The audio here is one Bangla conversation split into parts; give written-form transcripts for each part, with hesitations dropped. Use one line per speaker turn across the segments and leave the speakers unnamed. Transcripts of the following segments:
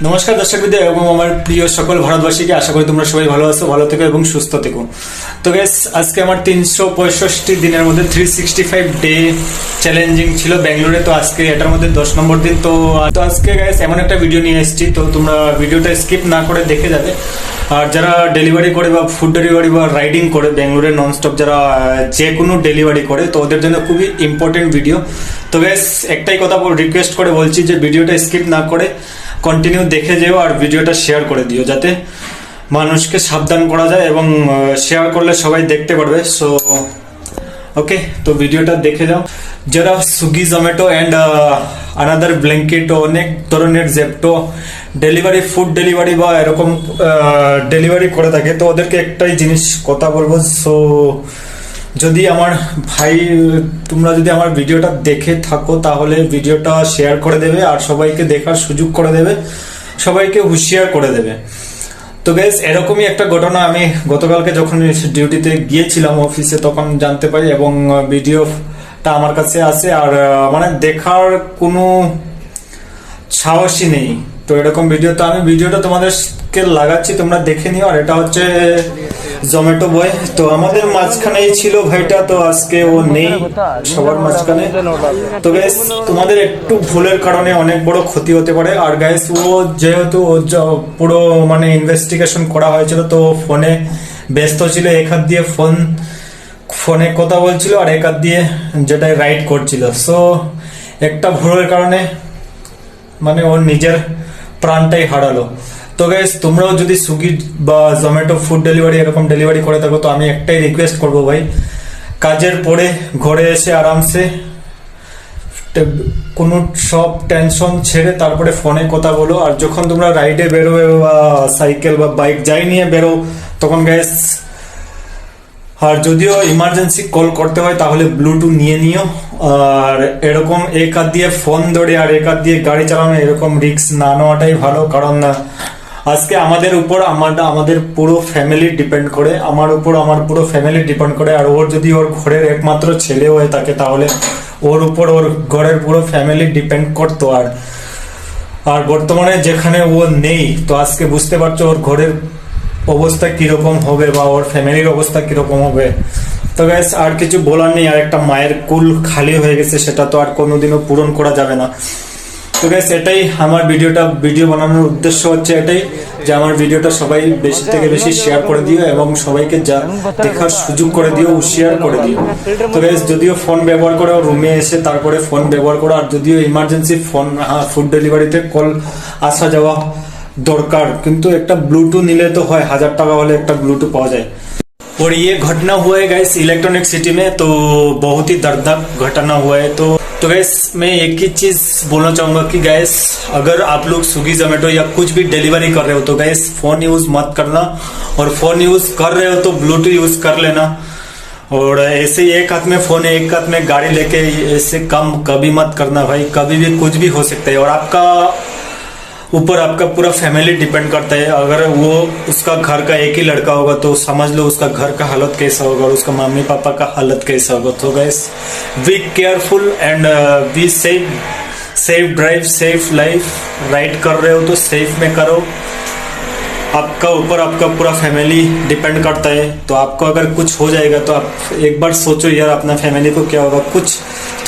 নমস্কার দর্শকবৃন্দ এবং আমার প্রিয় সকল ভারতবাসীকে, আশা করি তোমরা সবাই ভালো আছো, ভালো থেকো এবং সুস্থ থেকো। তো গাইস, আজকে আমার 365 দিনের মধ্যে 365 ডে চ্যালেঞ্জিং ছিল ব্যাঙ্গালোরে। তো আজকে এটার মধ্যে 10 নম্বর দিন। তো আজকে গাইস এমন একটা ভিডিও নিয়ে এসেছি, তো তোমরা ভিডিওটা স্কিপ না করে দেখে যাবে। আর যারা ডেলিভারি করে বা ফুড ডেলিভারি বা রাইডিং করে ব্যাঙ্গালোরে ননস্টপ, যারা যে কোনো ডেলিভারি করে, তো ওদের জন্য খুবই ইম্পর্টেন্ট ভিডিও। তো গাইস একটাই কথা রিকোয়েস্ট করে বলছি যে ভিডিওটা স্কিপ না করে কন্টিনিউ দেখে যেও আর ভিডিওটা শেয়ার করে দিও, যাতে মানুষকে সাবধান করা যায় এবং শেয়ার করলে সবাই দেখতে পারবে। সো ওকে, তো ভিডিওটা দেখে যাও। যারা Swiggy, Zomato and another blanket, অনেক ধরনের জেপ্টো ডেলিভারি, ফুড ডেলিভারি বা এরকম ডেলিভারি করে থাকে, তো ওদেরকে একটাই জিনিস কথা বলবো। সো যদি আমার ভাই তোমরা যদি আমার ভিডিওটা দেখে থাকো, তাহলে ভিডিওটা শেয়ার করে দেবে আর সবাইকে দেখার সুযোগ করে দেবে, সবাইকে হুঁশিয়ার করে দেবে। তো গাইস, এরকমই একটা ঘটনা আমি গতকালকে যখন ডিউটিতে গিয়েছিলাম অফিসে, তখন জানতে পারি এবং ভিডিওটা আমার কাছে আছে। আর মানে দেখার কোনো সাহসই নেই। তো এরকম ভিডিও, তো আমি ভিডিওটা তোমাদেরকে লাগাচ্ছি, তোমরা দেখে নিও। আর এটা হচ্ছে জোম্যাটো বয়। তো আমাদের মাঝখানেই ছিল ভাইটা, তো আজকে ও নেই সবার মাঝখানে। তো গাইস, তোমাদের একটু ভুলের কারণে অনেক বড় ক্ষতি হতে পারে। আর গাইস, ও যেহেতু পুরো মানে ইনভেস্টিগেশন করা হয়েছিল, তো ফোনে ব্যস্ত ছিল, এক হাত দিয়ে ফোনে কথা বলছিল আর এক হাত দিয়ে যেটা রাইড করছিল। সো একটা ভুলের কারণে মানে ওর নিজের প্রাণটাই হারালো। তো গাইস, তোমরাও যদি সুইগি বা জোম্যাটো ফুড ডেলিভারি এরকম ডেলিভারি করে থাকো, তো আমি একটাই রিকোয়েস্ট করবো ভাই, কাজের পরে ঘরে এসে আরামসে কোনো সব টেনশন ছেড়ে তারপরে ফোনে কথা বলো। আর যখন তোমরা রাইডে বেরোবে বা সাইকেল বা বাইক যাই নিয়ে বেরো, তখন গাইস, আর যদিও ইমার্জেন্সি কল করতে হয় তাহলে ব্লুটুথ নিয়ে নিও। আর এরকম এক হাত দিয়ে ফোন ধরে আর এক হাত দিয়ে গাড়ি চালানো, এরকম রিস্ক না নেওয়াটাই ভালো। কারণ আজকে আমাদের উপর আমাদের পুরো ফ্যামিলি ডিপেন্ড করে, আমার উপর আমার পুরো ফ্যামিলি ডিপেন্ড করে। আর ওর যদি ওর ঘরের একমাত্র ছেলে হয়ে থাকে, তাহলে ওর উপর ওর ঘরের পুরো ফ্যামিলি ডিপেন্ড করতো। আর বর্তমানে যেখানে ও নেই, তো আজকে বুঝতে পারছো ওর ঘরের অবস্থা কিরকম হবে বা ওর ফ্যামিলির অবস্থা কিরকম হবে। তো গাইস, আর কিছু বলার নেই। আর একটা মায়ের কুল খালি হয়ে গেছে, সেটা তো আর কোনোদিনও পূরণ করা যাবে না। তো গাইস, এটাই আমার ভিডিও বানানোর উদ্দেশ্য হচ্ছে এটাই, যে আমার ভিডিওটা সবাই বেশি থেকে বেশি শেয়ার করে দিও এবং সবাইকে যা দেখার সুযোগ করে দিও, শেয়ার করে দিও। তো গাইস, যদিও ফোন ব্যবহার করো রুমে এসে, তারপরে ফোন ব্যবহার করো। আর যদিও ইমার্জেন্সি ফোন, ফুড ডেলিভারিতে কল আসা যাওয়া दरकार, किंतु एक ब्लूटूथ नीले तो है 1000 टाका वाले एक ब्लूटूथ पावा जाए। और ये घटना हुआ है गाइस इलेक्ट्रॉनिक सिटी में, तो बहुत ही दर्दनाक घटना हुआ है। तो गाइस, मैं एक ही चीज बोलना चाहूंगा कि गाइस, अगर आप लोग स्विगी जोमेटो या कुछ भी डिलीवरी कर रहे हो, तो गाइस फोन यूज मत करना। और फोन यूज कर रहे हो तो ब्लूटूथ यूज कर लेना। और ऐसे ही एक हाथ में फोन है, एक हाथ में गाड़ी लेके ऐसे काम कभी मत करना भाई, कभी भी कुछ भी हो सकता है। और आपका ऊपर आपका पूरा फैमिली डिपेंड करता है। अगर वो उसका घर का एक ही लड़का होगा, तो समझ लो उसका घर का हालत कैसा होगा और उसका मम्मी पापा का हालत कैसा होगा। तो guys, be careful and be safe drive, safe life. Ride कर रहे हो तो सेफ में करो। आपका ऊपर आपका पूरा फैमिली डिपेंड करता है। तो आपको अगर कुछ हो जाएगा, तो आप एक बार सोचो यार, अपना फैमिली को क्या होगा। कुछ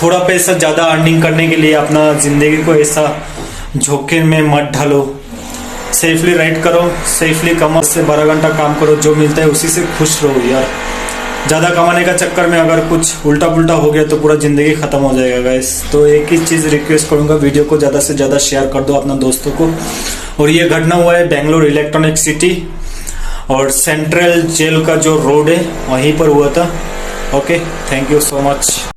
थोड़ा पैसा ज्यादा अर्निंग करने के लिए अपना जिंदगी को ऐसा झोंके में मत ढालो। सेफली राइड करो, सेफली कमाओ, से 12 घंटा काम करो, जो मिलता है उसी से खुश रहो यार। ज्यादा कमाने का चक्कर में अगर कुछ उल्टा पुल्टा हो गया, तो पूरा जिंदगी खत्म हो जाएगा गाइस। तो एक ही चीज रिक्वेस्ट करूंगा, वीडियो को ज्यादा से ज्यादा शेयर कर दो अपना दोस्तों को। और ये घटना हुआ है बेंगलोर इलेक्ट्रॉनिक सिटी और सेंट्रल जेल का जो रोड है, वहीं पर हुआ था। Okay, thank you so much.